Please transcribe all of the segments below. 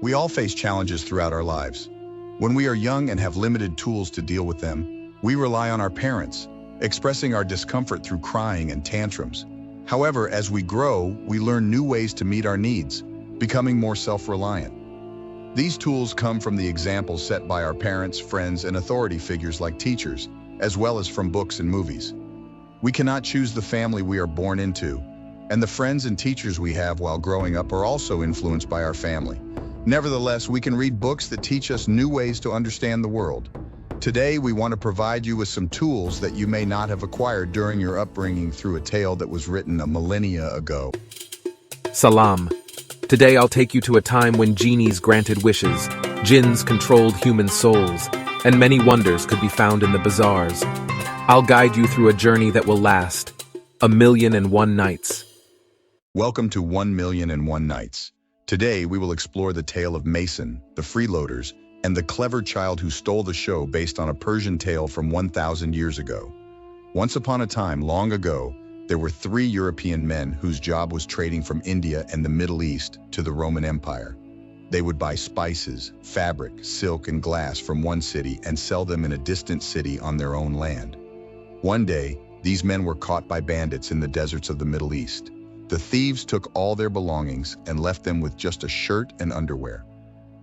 We all face challenges throughout our lives. When we are young and have limited tools to deal with them, we rely on our parents, expressing our discomfort through crying and tantrums. However, as we grow, we learn new ways to meet our needs, becoming more self-reliant. These tools come from the examples set by our parents, friends, and authority figures like teachers, as well as from books and movies. We cannot choose the family we are born into, and the friends and teachers we have while growing up are also influenced by our family. Nevertheless, we can read books that teach us new ways to understand the world. Today, we want to provide you with some tools that you may not have acquired during your upbringing through a tale that was written a millennia ago. Salam. Today I'll take you to a time when genies granted wishes, jinns controlled human souls, and many wonders could be found in the bazaars. I'll guide you through a journey that will last 1,000,001 nights. Welcome to 1,000,001 Nights. Today, we will explore the tale of Mason, the Freeloaders, and the clever child who stole the show based on a Persian tale from 1,000 years ago. Once upon a time, long ago, there were 3 European men whose job was trading from India and the Middle East to the Roman Empire. They would buy spices, fabric, silk, and glass from one city and sell them in a distant city on their own land. One day, these men were caught by bandits in the deserts of the Middle East. The thieves took all their belongings and left them with just a shirt and underwear.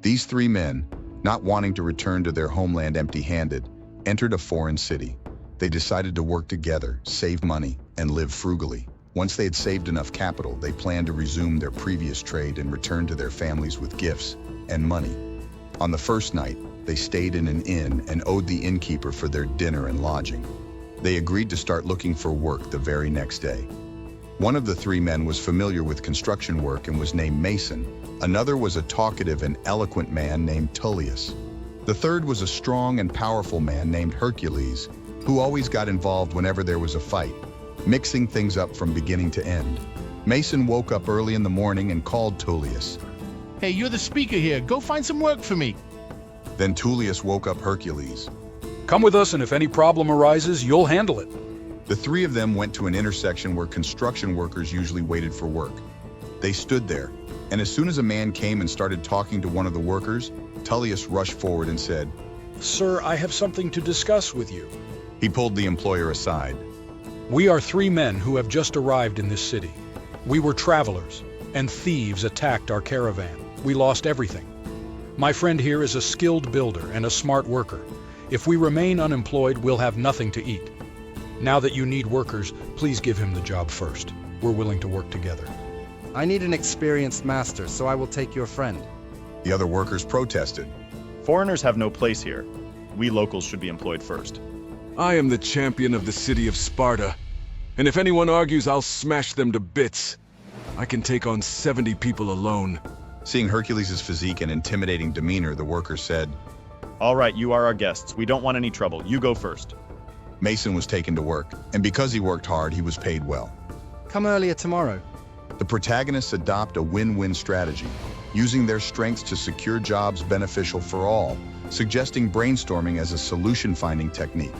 These 3 men, not wanting to return to their homeland empty-handed, entered a foreign city. They decided to work together, save money, and live frugally. Once they had saved enough capital, they planned to resume their previous trade and return to their families with gifts and money. On the first night, they stayed in an inn and owed the innkeeper for their dinner and lodging. They agreed to start looking for work the very next day. One of the 3 men was familiar with construction work and was named Mason. Another was a talkative and eloquent man named Tullius. The third was a strong and powerful man named Hercules, who always got involved whenever there was a fight, mixing things up from beginning to end. Mason woke up early in the morning and called Tullius. Hey, you're the speaker here. Go find some work for me. Then Tullius woke up Hercules. Come with us, and if any problem arises, you'll handle it. The 3 of them went to an intersection where construction workers usually waited for work. They stood there, and as soon as a man came and started talking to one of the workers, Tullius rushed forward and said, Sir, I have something to discuss with you. He pulled the employer aside. We are 3 men who have just arrived in this city. We were travelers, and thieves attacked our caravan. We lost everything. My friend here is a skilled builder and a smart worker. If we remain unemployed, we'll have nothing to eat. Now that you need workers, please give him the job first. We're willing to work together. I need an experienced master, so I will take your friend. The other workers protested. Foreigners have no place here. We locals should be employed first. I am the champion of the city of Sparta, and if anyone argues, I'll smash them to bits. I can take on 70 people alone. Seeing Hercules' physique and intimidating demeanor, the workers said, All right, you are our guests. We don't want any trouble. You go first. Mason was taken to work, and because he worked hard, he was paid well. Come earlier tomorrow. The protagonists adopt a win-win strategy, using their strengths to secure jobs beneficial for all, suggesting brainstorming as a solution-finding technique.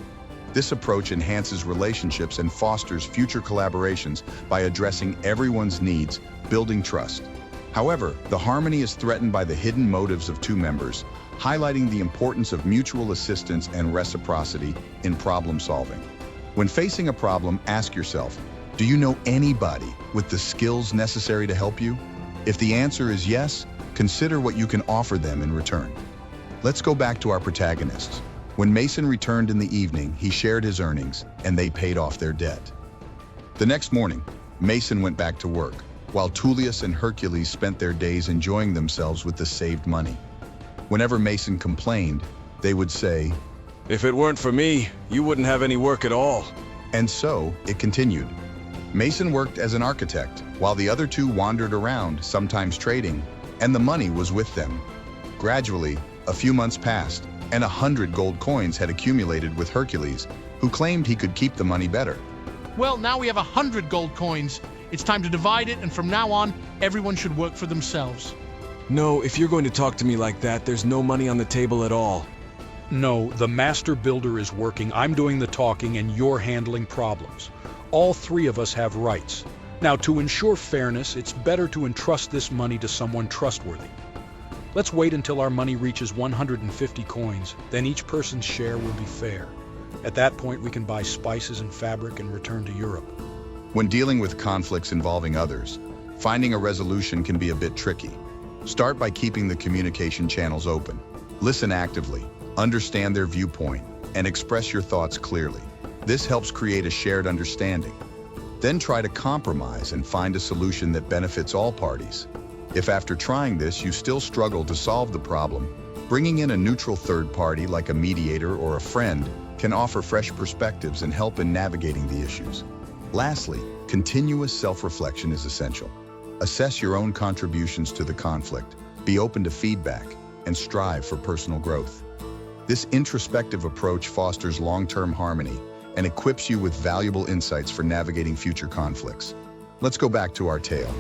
This approach enhances relationships and fosters future collaborations by addressing everyone's needs, building trust. However, the harmony is threatened by the hidden motives of 2 members, highlighting the importance of mutual assistance and reciprocity in problem solving. When facing a problem, ask yourself, do you know anybody with the skills necessary to help you? If the answer is yes, consider what you can offer them in return. Let's go back to our protagonists. When Mason returned in the evening, he shared his earnings, and they paid off their debt. The next morning, Mason went back to work, while Tullius and Hercules spent their days enjoying themselves with the saved money. Whenever Mason complained, they would say, If it weren't for me, you wouldn't have any work at all. And so it continued. Mason worked as an architect, while the other 2 wandered around, sometimes trading, and the money was with them. Gradually, a few months passed, and 100 gold coins had accumulated with Hercules, who claimed he could keep the money better. Well, now we have 100 gold coins. It's time to divide it, and from now on, everyone should work for themselves. No, if you're going to talk to me like that, there's no money on the table at all. No, the master builder is working, I'm doing the talking, and you're handling problems. All 3 of us have rights. Now, to ensure fairness, it's better to entrust this money to someone trustworthy. Let's wait until our money reaches 150 coins, then each person's share will be fair. At that point, we can buy spices and fabric and return to Europe. When dealing with conflicts involving others, finding a resolution can be a bit tricky. Start by keeping the communication channels open. Listen actively, understand their viewpoint, and express your thoughts clearly. This helps create a shared understanding. Then try to compromise and find a solution that benefits all parties. If after trying this you still struggle to solve the problem, bringing in a neutral third party like a mediator or a friend can offer fresh perspectives and help in navigating the issues. Lastly, continuous self-reflection is essential. Assess your own contributions to the conflict, be open to feedback, and strive for personal growth. This introspective approach fosters long-term harmony and equips you with valuable insights for navigating future conflicts. Let's go back to our tale.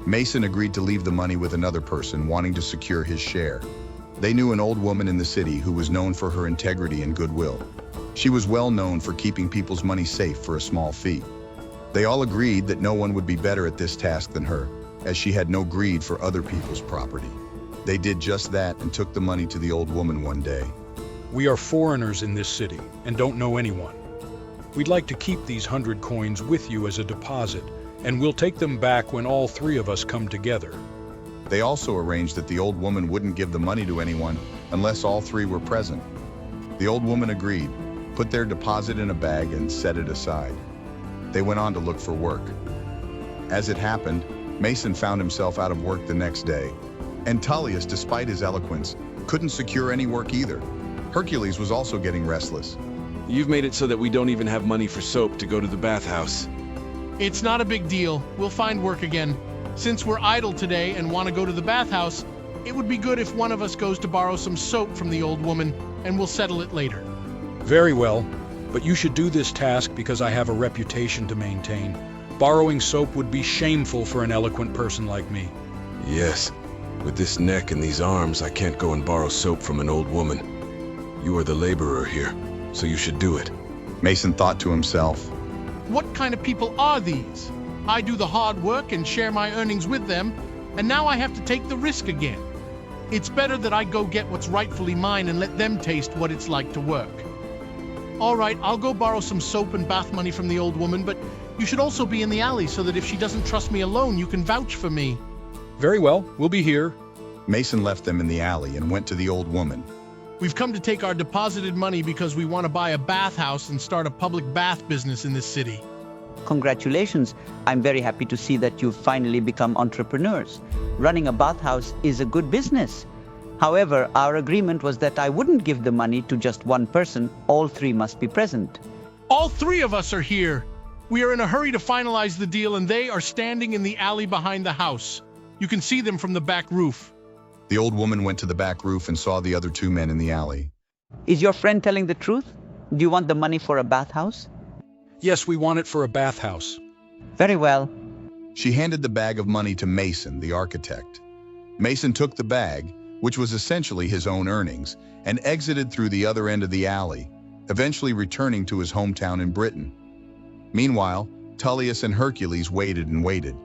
Mason agreed to leave the money with another person wanting to secure his share. They knew an old woman in the city who was known for her integrity and goodwill. She was well known for keeping people's money safe for a small fee. They all agreed that no one would be better at this task than her, as she had no greed for other people's property. They did just that and took the money to the old woman one day. We are foreigners in this city and don't know anyone. We'd like to keep these 100 coins with you as a deposit, and we'll take them back when all three of us come together. They also arranged that the old woman wouldn't give the money to anyone unless all three were present. The old woman agreed, put their deposit in a bag and set it aside. They went on to look for work. As it happened, Mason found himself out of work the next day, and Tullius, despite his eloquence, couldn't secure any work either. Hercules was also getting restless. You've made it so that we don't even have money for soap to go to the bathhouse. It's not a big deal. We'll find work again. Since we're idle today and want to go to the bathhouse, it would be good if one of us goes to borrow some soap from the old woman, and we'll settle it later. Very well, but you should do this task because I have a reputation to maintain. Borrowing soap would be shameful for an eloquent person like me. Yes, with this neck and these arms, I can't go and borrow soap from an old woman. You are the laborer here, so you should do it. Mason thought to himself, What kind of people are these? I do the hard work and share my earnings with them, and now I have to take the risk again. It's better that I go get what's rightfully mine and let them taste what it's like to work. All right, I'll go borrow some soap and bath money from the old woman, but you should also be in the alley so that if she doesn't trust me alone, you can vouch for me. Very well, we'll be here. Mason left them in the alley and went to the old woman. We've come to take our deposited money because we want to buy a bathhouse and start a public bath business in this city. Congratulations. I'm very happy to see that you've finally become entrepreneurs. Running a bathhouse is a good business. However, our agreement was that I wouldn't give the money to just one person. All three must be present. All three of us are here. We are in a hurry to finalize the deal, and they are standing in the alley behind the house. You can see them from the back roof. The old woman went to the back roof and saw the other two men in the alley. Is your friend telling the truth? Do you want the money for a bathhouse? Yes, we want it for a bathhouse. Very well. She handed the bag of money to Mason, the architect. Mason took the bag, which was essentially his own earnings, and exited through the other end of the alley, eventually returning to his hometown in Britain. Meanwhile, Tullius and Hercules waited and waited.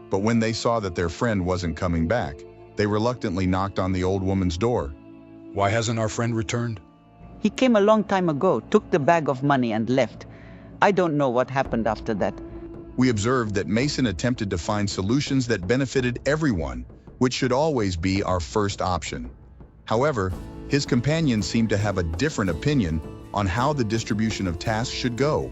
But when they saw that their friend wasn't coming back, they reluctantly knocked on the old woman's door. Why hasn't our friend returned? He came a long time ago, took the bag of money and left. I don't know what happened after that. We observed that Mason attempted to find solutions that benefited everyone, which should always be our first option. However, his companions seemed to have a different opinion on how the distribution of tasks should go.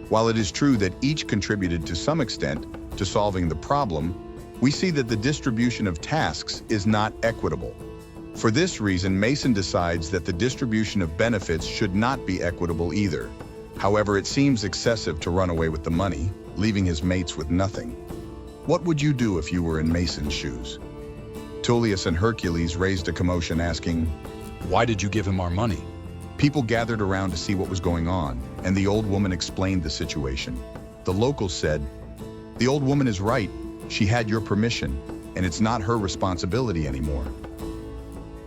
While it is true that each contributed to some extent to solving the problem, we see that the distribution of tasks is not equitable. For this reason, Mason decides that the distribution of benefits should not be equitable either. However, it seems excessive to run away with the money, leaving his mates with nothing. What would you do if you were in Mason's shoes? Tullius and Hercules raised a commotion asking, Why did you give him our money? People gathered around to see what was going on, and the old woman explained the situation. The locals said, The old woman is right. She had your permission, and it's not her responsibility anymore.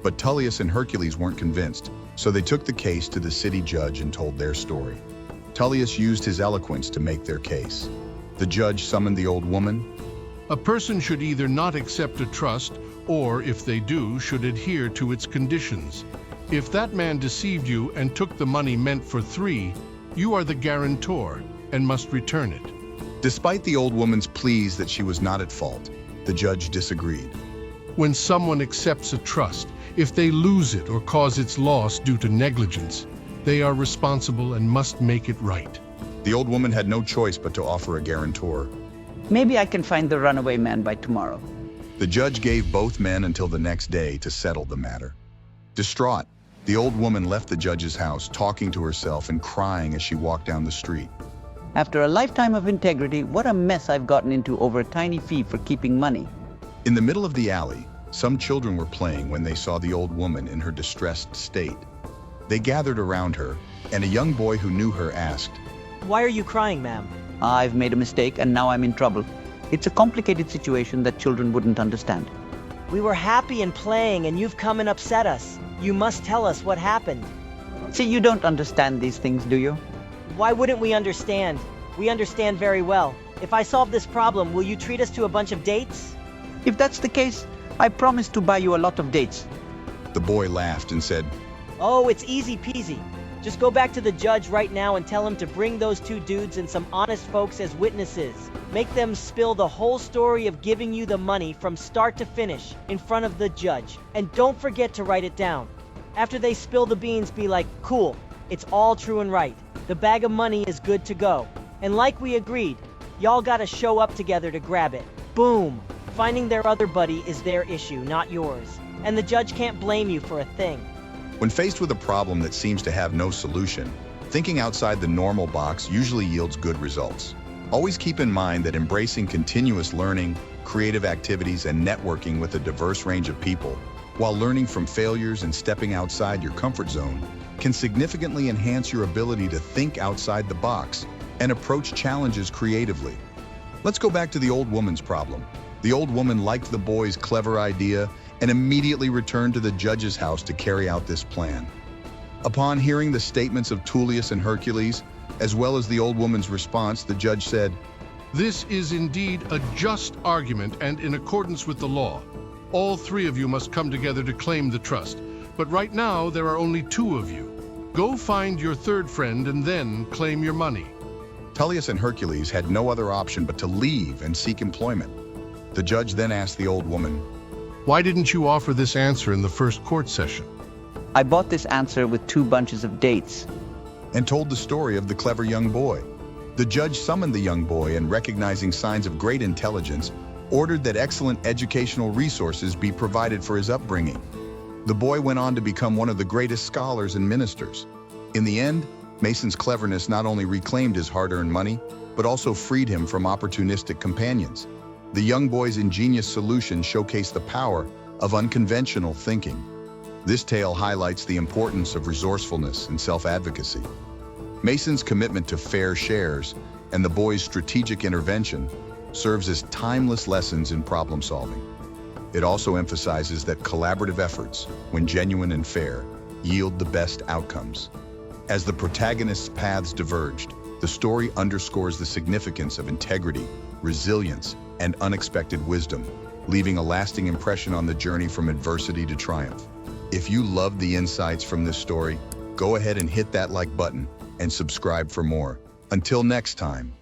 But Tullius and Hercules weren't convinced, so they took the case to the city judge and told their story. Tullius used his eloquence to make their case. The judge summoned the old woman. A person should either not accept a trust or if they do, should adhere to its conditions. If that man deceived you and took the money meant for 3, you are the guarantor and must return it. Despite the old woman's pleas that she was not at fault, the judge disagreed. When someone accepts a trust, if they lose it or cause its loss due to negligence, they are responsible and must make it right. The old woman had no choice but to offer a guarantor. Maybe I can find the runaway man by tomorrow. The judge gave both men until the next day to settle the matter. Distraught, the old woman left the judge's house, talking to herself and crying as she walked down the street. After a lifetime of integrity, what a mess I've gotten into over a tiny fee for keeping money. In the middle of the alley, some children were playing when they saw the old woman in her distressed state. They gathered around her, and a young boy who knew her asked, "Why are you crying, ma'am?" I've made a mistake and now I'm in trouble. It's a complicated situation that children wouldn't understand. "We were happy and playing and you've come and upset us. You must tell us what happened." See, you don't understand these things, do you? "Why wouldn't we understand? We understand very well. If I solve this problem, will you treat us to a bunch of dates?" If that's the case, I promise to buy you a lot of dates. The boy laughed and said, "Oh, it's easy peasy. Just go back to the judge right now and tell him to bring those 2 dudes and some honest folks as witnesses. Make them spill the whole story of giving you the money from start to finish in front of the judge. And don't forget to write it down. After they spill the beans, be like, 'Cool, it's all true and right. The bag of money is good to go. And like we agreed, y'all gotta show up together to grab it.' Boom! Finding their other buddy is their issue, not yours. And the judge can't blame you for a thing." When faced with a problem that seems to have no solution, thinking outside the normal box usually yields good results. Always keep in mind that embracing continuous learning, creative activities, and networking with a diverse range of people, while learning from failures and stepping outside your comfort zone, can significantly enhance your ability to think outside the box and approach challenges creatively. Let's go back to the old woman's problem. The old woman liked the boy's clever idea and immediately returned to the judge's house to carry out this plan. Upon hearing the statements of Tullius and Hercules, as well as the old woman's response, the judge said, This is indeed a just argument and in accordance with the law. All 3 of you must come together to claim the trust, but right now there are only 2 of you. Go find your 3rd friend and then claim your money. Tullius and Hercules had no other option but to leave and seek employment. The judge then asked the old woman, Why didn't you offer this answer in the first court session? I bought this answer with 2 bunches of dates. And told the story of the clever young boy. The judge summoned the young boy and, recognizing signs of great intelligence, ordered that excellent educational resources be provided for his upbringing. The boy went on to become one of the greatest scholars and ministers. In the end, Mason's cleverness not only reclaimed his hard-earned money, but also freed him from opportunistic companions. The young boy's ingenious solution showcased the power of unconventional thinking. This tale highlights the importance of resourcefulness and self-advocacy. Mason's commitment to fair shares and the boy's strategic intervention serves as timeless lessons in problem solving. It also emphasizes that collaborative efforts, when genuine and fair, yield the best outcomes. As the protagonists' paths diverged, the story underscores the significance of integrity, resilience, and unexpected wisdom, leaving a lasting impression on the journey from adversity to triumph. If you loved the insights from this story, go ahead and hit that like button and subscribe for more. Until next time.